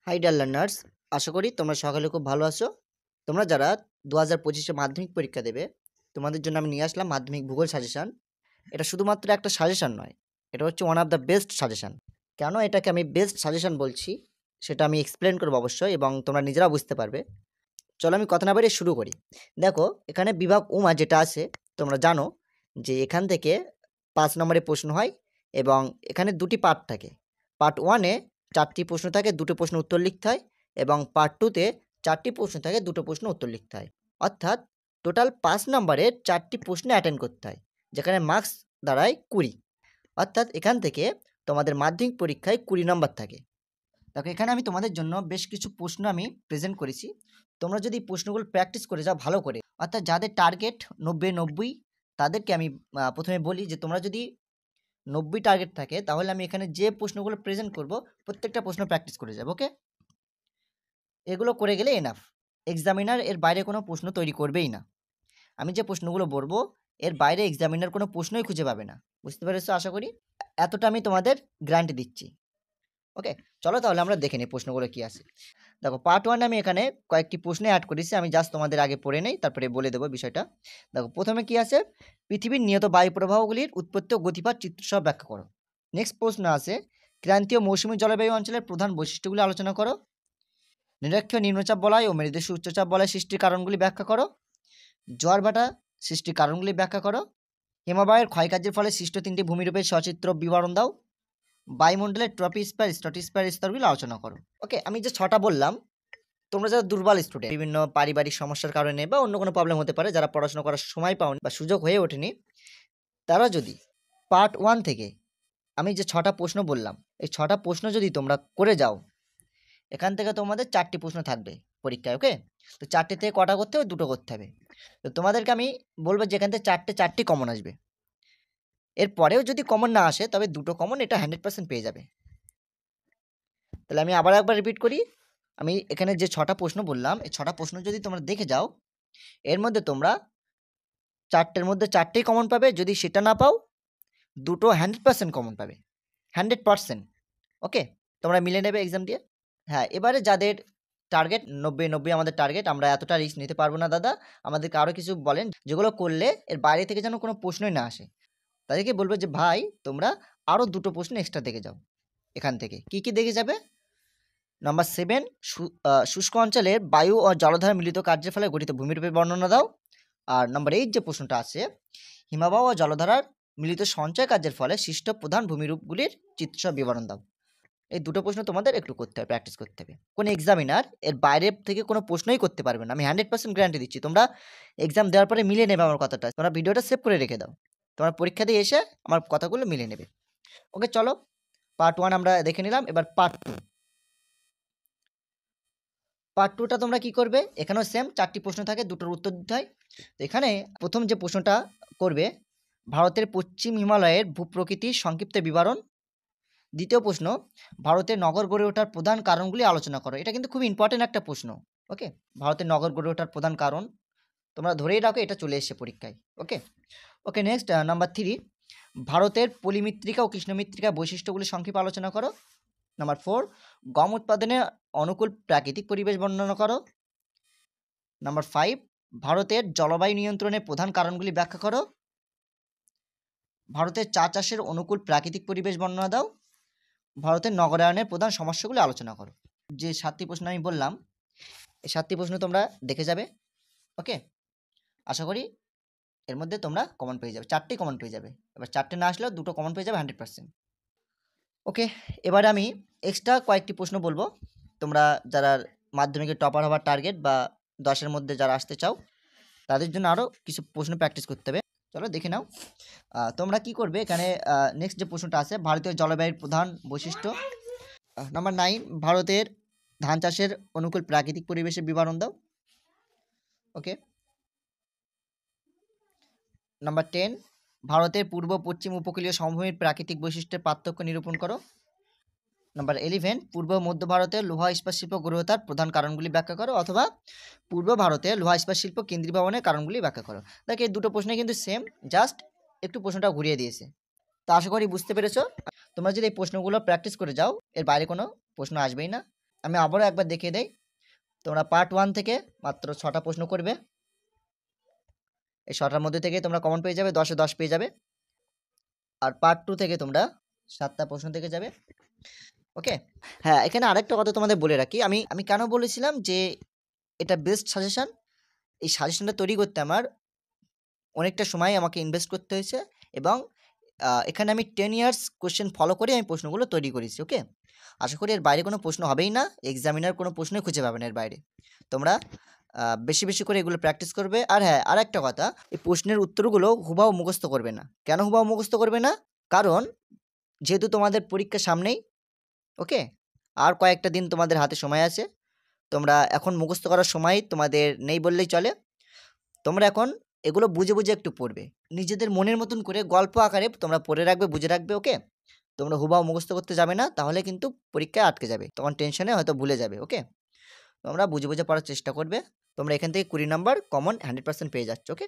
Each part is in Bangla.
হাই ডিয়ার লার্নার্স, আশা করি তোমরা সকলে খুব ভালো আছো। তোমরা যারা 2025-এ মাধ্যমিক পরীক্ষা দেবে, তোমাদের জন্য আমি নিয়ে আসলাম মাধ্যমিক ভূগোল সাজেশান। এটা শুধুমাত্র একটা সাজেশান নয়, এটা হচ্ছে one of the best suggestion. কেন এটাকে আমি বেস্ট সাজেশান বলছি সেটা আমি এক্সপ্লেন করবো অবশ্যই, এবং তোমরা নিজেরা বুঝতে পারবে। চলো আমি কথা না বাড়িয়ে শুরু করি। দেখো, এখানে বিভাগ উমা যেটা আছে, তোমরা জানো যে এখান থেকে 5 নম্বরে প্রশ্ন হয়, এবং এখানে দুটি পার্ট থাকে। পার্ট 1-এ 4টি প্রশ্ন থাকে, 2টো প্রশ্ন উত্তর লিখতে হয়, এবং পার্ট 2-তে 4টি প্রশ্ন থাকে, 2টো প্রশ্ন উত্তর লিখতে হয়। অর্থাৎ টোটাল 5 নম্বরের 4টি প্রশ্নে অ্যাটেন্ড করতে হয়, যেখানে মার্কস দাঁড়ায় 20। অর্থাৎ এখান থেকে তোমাদের মাধ্যমিক পরীক্ষায় 20 নম্বর থাকে। দেখো, এখানে আমি তোমাদের জন্য বেশ কিছু প্রশ্ন আমি প্রেজেন্ট করেছি। তোমরা যদি প্রশ্নগুলো প্র্যাকটিস করে যাও ভালো করে, অর্থাৎ যাদের টার্গেট 90, তাদেরকে আমি প্রথমে বলি যে তোমরা যদি 90 টার্গেট থাকে, তাহলে আমি এখানে যে প্রশ্নগুলো প্রেজেন্ট করব প্রত্যেকটা প্রশ্ন প্র্যাকটিস করে যাবো। ওকে, এগুলো করে গেলে এনাফ। এক্সামিনার এর বাইরে কোনো প্রশ্ন তৈরি করবেই না। আমি যে প্রশ্নগুলো বলবো এর বাইরে এক্সামিনার কোনো প্রশ্নই খুঁজে পাবে না। বুঝতে পেরেছো আশা করি? এতটা আমি তোমাদের গ্যারান্টি দিচ্ছি। ওকে, চলো তাহলে আমরা দেখে নিই প্রশ্নগুলো কি আছে। দেখো, পার্ট 1 আমি এখানে কয়েকটি প্রশ্নে অ্যাড করেছি, আমি জাস্ট তোমাদের আগে পড়ে নেই, তারপরে বলে দেবো বিষয়টা। দেখো, প্রথমে কি আছে, পৃথিবীর নিয়ত বায়ু প্রবাহগুলির উৎপত্তি ও গতিপথ চিত্রসহ ব্যাখ্যা করো। নেক্সট প্রশ্ন আছে, ক্রান্তীয় মৌসুমী জলবায়ু অঞ্চলের প্রধান বৈশিষ্ট্যগুলি আলোচনা করো। নিরক্ষীয় নিম্নচাপ বলয় ও মেরুদেশীয় উচ্চচাপ বলয় সৃষ্টির কারণগুলি ব্যাখ্যা করো। জোয়ার ভাটা সৃষ্টির কারণগুলি ব্যাখ্যা করো। হিমবাহের ক্ষয়কার্যের ফলে সৃষ্ট 3টি ভূমিরূপের সচিত্র বিবরণ দাও। বায়ুমণ্ডলের ট্রপোস্ফিয়ার স্ট্র্যাটোস্ফিয়ার স্তরগুলো আলোচনা করো। ওকে, আমি যে 6টা বললাম, তোমরা যারা দুর্বল স্টুডেন্ট, বিভিন্ন পারিবারিক সমস্যার কারণে বা অন্য কোনো প্রবলেম হতে পারে, যারা পড়াশোনা করার সময় পাওনি বা সুযোগ হয়ে ওঠেনি, তারা যদি পার্ট 1 থেকে আমি যে 6টা প্রশ্ন বললাম, এই 6টা প্রশ্ন যদি তোমরা করে যাও, এখান থেকে তোমাদের 4টি প্রশ্ন থাকবে পরীক্ষায়। ওকে, তো 4টে থেকে কটা করতে হবে? 2টো করতে হবে। তো তোমাদেরকে আমি বলবো যে এখান থেকে 4টি কমন আসবে। এরপরেও যদি কমন না আসে, তবে 2টো কমন এটা 100% পেয়ে যাবে। তাহলে আমি আবার একবার রিপিট করি। আমি এখানে যে 6টা প্রশ্ন বললাম, এই 6টা প্রশ্ন যদি তোমরা দেখে যাও, এর মধ্যে তোমরা 4টের মধ্যে 4টেই কমন পাবে। যদি সেটা না পাও, 2টো 100% কমন পাবে, 100%। ওকে, তোমরা মিলে নেবে এক্সাম দিয়ে। হ্যাঁ, এবারে যাদের টার্গেট 90 আমাদের টার্গেট, আমরা এতটা রিস্ক নিতে পারবো না দাদা, আমাদেরকে আরও কিছু বলেন যেগুলো করলে এর বাইরে থেকে যেন কোনো প্রশ্নই না আসে। তাদেরকে বলবো যে ভাই, তোমরা আরও 2টো প্রশ্ন এক্সট্রা দেখে যাও। এখান থেকে কি কি দেখে যাবে? নাম্বার 7, শুষ্ক অঞ্চলের বায়ু ও জলধারা মিলিত কার্যের ফলে গঠিত ভূমিরূপের বর্ণনা দাও। আর নাম্বার 8 যে প্রশ্নটা আছে, হিমবাহ ও জলধারার মিলিত সঞ্চয় কার্যের ফলে সৃষ্ট প্রধান ভূমিরূপগুলির চিত্রসহ বিবরণ দাও। এই 2টো প্রশ্ন তোমাদের একটু করতে হবে, প্র্যাকটিস করতে হবে। কোন এক্সামিনার এর বাইরে থেকে কোনো প্রশ্নই করতে পারবে না, আমি 100% গ্যারান্টি দিচ্ছি। তোমরা এক্সাম দেওয়ার পরে মিলিয়ে নেবে আমার কথাটা, তোমরা ভিডিওটা সেভ করে রেখে দাও, তোমরা পরীক্ষা দিয়ে এসে আমার কথাগুলো মিলিয়ে নেবে। ওকে, চলো পার্ট 1 আমরা দেখে নিলাম, এবার পার্ট 2। পার্ট 2টা তোমরা কি করবে? এখানেও সেম 4টি প্রশ্ন থাকে, 2টোর উত্তর দিতে হয়। তো এখানে প্রথম যে প্রশ্নটা করবে, ভারতের পশ্চিম হিমালয়ের ভূপ্রকৃতির সংক্ষিপ্ত বিবরণ। দ্বিতীয় প্রশ্ন, ভারতের নগর গড়ে ওঠার প্রধান কারণগুলি আলোচনা করো। এটা কিন্তু খুব ইম্পর্টেন্ট একটা প্রশ্ন। ওকে, ভারতের নগর গড়ে ওঠার প্রধান কারণ তোমরা ধরেই রাখো, এটা চলে এসছে পরীক্ষায়। ওকে ওকে নেক্সট নাম্বার 3, ভারতের পলিমৃত্তিকা ও কৃষ্ণমৃত্তিকা বৈশিষ্ট্যগুলি সংক্ষেপে আলোচনা করো। নাম্বার 4, গম উৎপাদনে অনুকূল প্রাকৃতিক পরিবেশ বর্ণনা করো। নাম্বার 5, ভারতের জলবায়ু নিয়ন্ত্রণের প্রধান কারণগুলি ব্যাখ্যা করো। ভারতের চা চাষের অনুকূল প্রাকৃতিক পরিবেশ বর্ণনা দাও। ভারতের নগরায়নের প্রধান সমস্যাগুলি আলোচনা করো। যে 7টি প্রশ্ন আমি বললাম, এই 7টি প্রশ্ন তোমরা দেখে যাবে। ওকে, আশা করি এর মধ্যে তোমরা কমন পেয়ে যাবে, 4টি কমন পেয়ে যাবে। এবার 4টে না আসলেও 2টো কমন পেয়ে যাবে 100%। ওকে, এবারে আমি এক্সট্রা কয়েকটি প্রশ্ন বলবো। তোমরা যারা মাধ্যমিকে টপার হওয়ার টার্গেট বা 10-এর মধ্যে যারা আসতে চাও, তাদের জন্য আরও কিছু প্রশ্ন প্র্যাকটিস করতে হবে। চলো দেখে নাও। তোমরা কি করবে, এখানে নেক্সট যে প্রশ্নটা আছে, ভারতীয় জলবায়ুর প্রধান বৈশিষ্ট্য। নাম্বার 9, ভারতের ধান চাষের অনুকূল প্রাকৃতিক পরিবেশের বিবরণ দাও। ওকে, নাম্বার 10, ভারতের পূর্ব পশ্চিম উপকূলীয় সমভূমির প্রাকৃতিক বৈশিষ্ট্যের পার্থক্য নিরূপণ করো। নাম্বার 11, পূর্ব মধ্য ভারতের লোহা ইস্পাত শিল্প গড়ে ওঠার প্রধান কারণগুলি ব্যাখ্যা করো, অথবা পূর্ব ভারতে লোহা ইস্পাত শিল্প কেন্দ্রীভবনের কারণগুলি ব্যাখ্যা করো। দেখো, এই 2টো প্রশ্ন কিন্তু সেম, জাস্ট একটু প্রশ্নটা ঘুরিয়ে দিয়েছে। তো আশা করি বুঝতে পেরেছো। তোমরা যদি এই প্রশ্নগুলো প্র্যাকটিস করে যাও, এর বাইরে কোনো প্রশ্ন আসবেই না। আমি আবারও একবার দেখিয়ে দেই। তোমরা পার্ট 1 থেকে মাত্র 6টা প্রশ্ন করবে। এই 6টার মধ্যে থেকে তোমরা কমন পেয়ে যাবে, 10 এ 10 পেয়ে যাবে। আর পার্ট 2 থেকে তোমরা 7টা প্রশ্ন থেকে যাবে। ওকে? হ্যাঁ, এখানে আরেকটা কথা তোমাদের বলে রাখি। আমি কেন বলেছিলাম যে এটা বেস্ট সাজেশন? এই সাজেশনটা তৈরি করতে আমার অনেকটা সময় আমাকে ইনভেস্ট করতে হয়েছে এবং এখানে আমি 10 ইয়ার্স কোয়েশ্চেন ফলো করে আমি প্রশ্নগুলো তৈরি করেছি। ওকে? আশা করি এর বাইরে কোনো প্রশ্ন হবেই না। এক্সামিনার কোনো প্রশ্নই খুঁজে পাবে না এর বাইরে। তোমরা বেশি, বেশি করে এগুলো প্র্যাকটিস করবে। আর হ্যাঁ, আরেকটা কথা, এই প্রশ্নের উত্তরগুলো হুবাহু মুখস্থ করবে না। কেন হুবাহু মুখস্থ করবে না? কারণ যেহেতু তোমাদের পরীক্ষা সামনেই, ওকে? আর কয়েকটা দিন তোমাদের হাতে সময় আছে। তোমরা এখন মুখস্থ করার সময় তোমাদের নেই বললেই চলে। তোমরা এখন এগুলো বুঝে, বুঝে একটু পড়বে। নিজেদের মনের মতন করে গল্প আকারে তোমরা পড়ে রাখবে, বুঝে রাখবে, ওকে? তোমরা হুবাহু মুখস্থ করতে যাবে না, তাহলে কিন্তু পরীক্ষায় আটকে যাবে। তখন টেনশনে হয়তো ভুলে যাবে, ওকে? তোমরা বুঝে, বুঝে পড়ার চেষ্টা করবে। তোমরা এখান থেকে 20 নাম্বার কমন 100% পেয়ে যাচ্ছ, ওকে?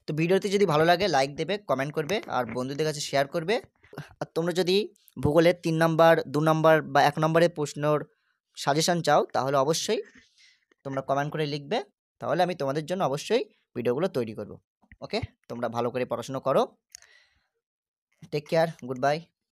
তো ভিডিওটি যদি ভালো লাগে লাইক দেবে, কমেন্ট করবে আর বন্ধুদের কাছে শেয়ার করবে। আর তোমরা যদি ভূগোলের 3 নাম্বার, 2 নাম্বার বা 1 নাম্বারের প্রশ্নর সাজেশন চাও, তাহলে অবশ্যই তোমরা কমেন্ট করে লিখবে। তাহলে আমি তোমাদের জন্য অবশ্যই ভিডিওগুলো তৈরি করব। ওকে? তোমরা ভালো করে পড়াশোনা করো। Take care. Good by.